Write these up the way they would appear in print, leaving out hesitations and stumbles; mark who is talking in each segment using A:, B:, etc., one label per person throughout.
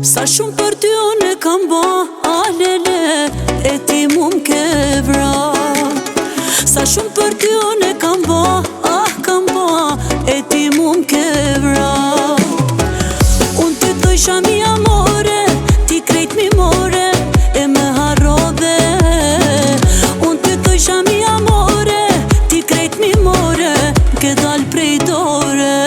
A: Sa shumë për ty unë e kam ba, alele, e ti mu m'ke vra. Sa shumë për ty unë e kam ba, kam ba, e ti mu m'ke vra. Unë ty thojsha mi amore, ti krejt mi more, e me harrove. Unë ty thojsha mi amore, ti krejt mi more, m'ke dal prej dore.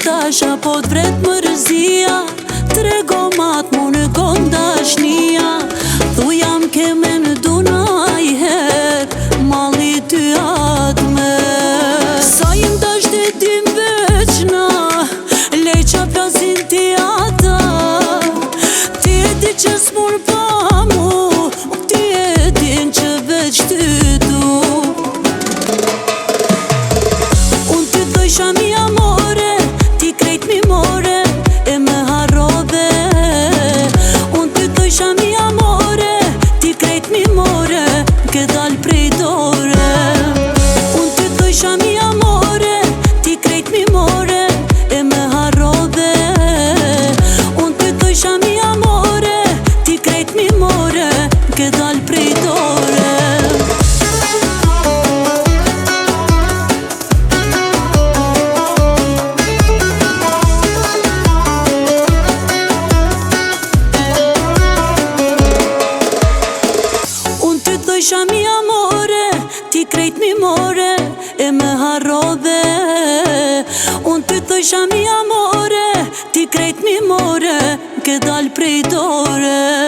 A: Tasha po t'vret mërëzia, trego matë mu në gondashnia. Thuja m'ke me në duna i her, mali ty atë me. Sa jem dash të dim veçna, leqa plazin ti ata. Ti e di që s'mur pa mu, ti e din që veç ty du. Unë ty thojsha mi amore, ti krejt mi more, e me harrove. Unë ty thojsha mi amore, ti krejt mi more, m'ke dal prej dore. Unë ty thojsha mi amore, ti krejt mi more, e me harrove. Unë ty thojsha mi amore, ti krejt mi more, m'ke dal prej dore. Thojsha mi amore, ti krejt mi more, e me harrove. Unë ty thojsha mi amore, ti krejt mi more, m'ke dal prej dore.